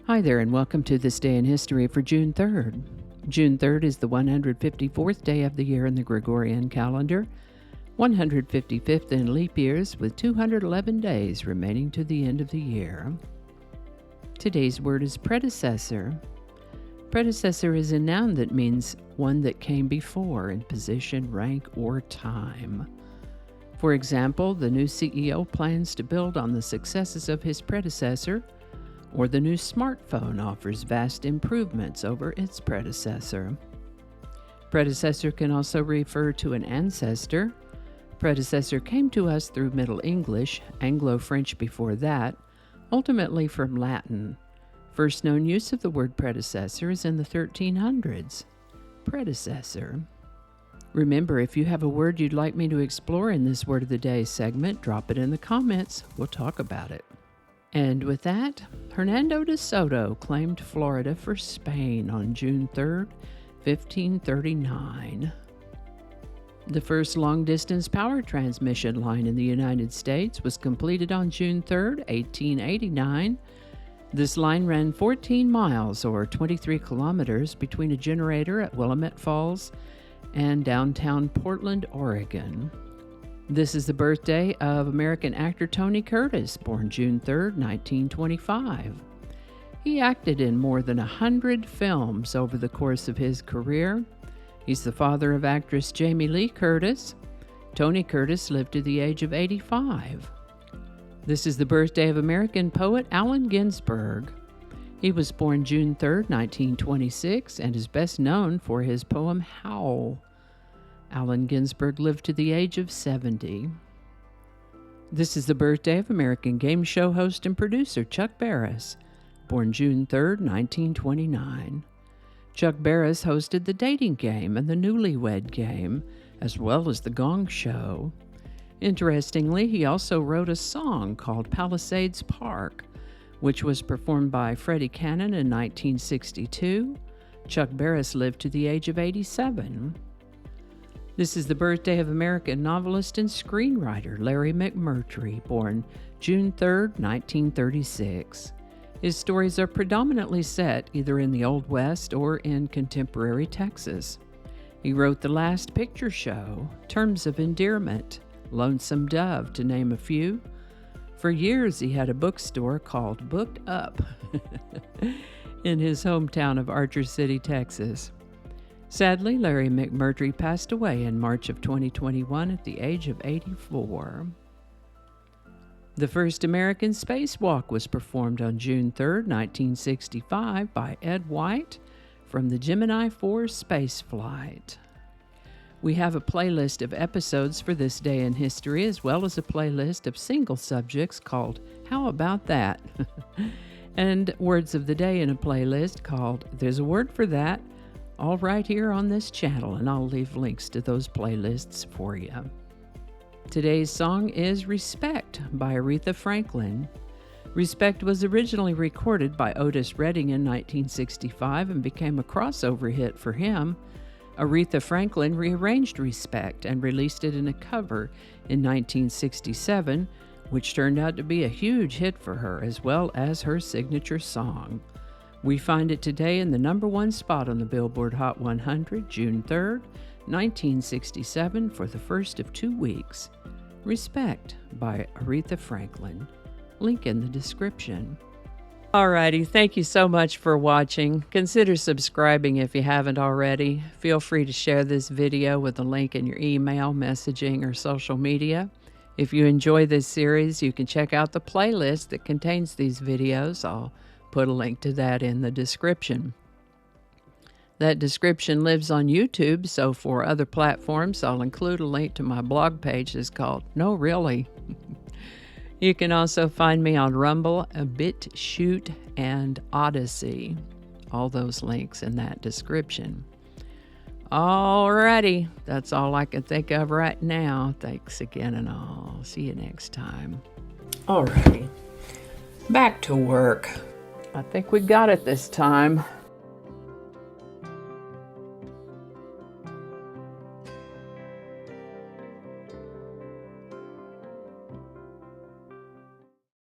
Hi there, and welcome to This Day in History for June 3rd. June 3rd is the 154th day of the year in the Gregorian calendar, 155th in leap years, with 211 days remaining to the end of the year. Today's word is predecessor. Predecessor is a noun that means one that came before in position, rank, or time. For example, the new CEO plans to build on the successes of his predecessor, or the new smartphone offers vast improvements over its predecessor. Predecessor can also refer to an ancestor. Predecessor came to us through Middle English, Anglo-French before that, ultimately from Latin. First known use of the word predecessor is in the 1300s. Predecessor. Remember, if you have a word you'd like me to explore in this Word of the Day segment, drop it in the comments. We'll talk about it. And with that, Hernando de Soto claimed Florida for Spain on June 3rd, 1539. The first long-distance power transmission line in the United States was completed on June 3rd, 1889. This line ran 14 miles or 23 kilometers between a generator at Willamette Falls and downtown Portland, Oregon. This is the birthday of American actor Tony Curtis, born June 3rd, 1925. He acted in more than 100 films over the course of his career. He's the father of actress Jamie Lee Curtis. Tony Curtis lived to the age of 85. This is the birthday of American poet Allen Ginsberg. He was born June 3rd, 1926, and is best known for his poem Howl. Allen Ginsberg lived to the age of 70. This is the birthday of American game show host and producer Chuck Barris, born June 3rd, 1929. Chuck Barris hosted The Dating Game and The Newlywed Game, as well as The Gong Show. Interestingly, he also wrote a song called Palisades Park, which was performed by Freddie Cannon in 1962. Chuck Barris lived to the age of 87. This is the birthday of American novelist and screenwriter Larry McMurtry, born June 3rd, 1936. His stories are predominantly set either in the Old West or in contemporary Texas. He wrote The Last Picture Show, Terms of Endearment, Lonesome Dove, to name a few. For years, he had a bookstore called Booked Up in his hometown of Archer City, Texas. Sadly, Larry McMurtry passed away in March of 2021 at the age of 84. The first American spacewalk was performed on June 3rd, 1965 by Ed White from the Gemini 4 spaceflight. We have a playlist of episodes for this day in history, as well as a playlist of single subjects called How About That? And words of the day in a playlist called There's a Word for That, all right here on this channel, and I'll leave links to those playlists for you. Today's song is Respect by Aretha Franklin. Respect was originally recorded by Otis Redding in 1965 and became a crossover hit for him. Aretha Franklin rearranged Respect and released it in a cover in 1967, which turned out to be a huge hit for her, as well as her signature song. We find it today in the #1 spot on the Billboard Hot 100, June 3rd, 1967, for the first of 2 weeks. Respect by Aretha Franklin. Link in the description. Alrighty, thank you so much for watching. Consider subscribing if you haven't already. Feel free to share this video with a link in your email, messaging, or social media. If you enjoy this series, you can check out the playlist that contains these videos. I'll put a link to that in the description. That description lives on YouTube, so for other platforms, I'll include a link to my blog page that's called No Really. You can also find me on Rumble, BitChute, and Odyssey. All those links in that description. Alrighty, that's all I can think of right now. Thanks again, and I'll see you next time. Alrighty, back to work. I think we got it this time.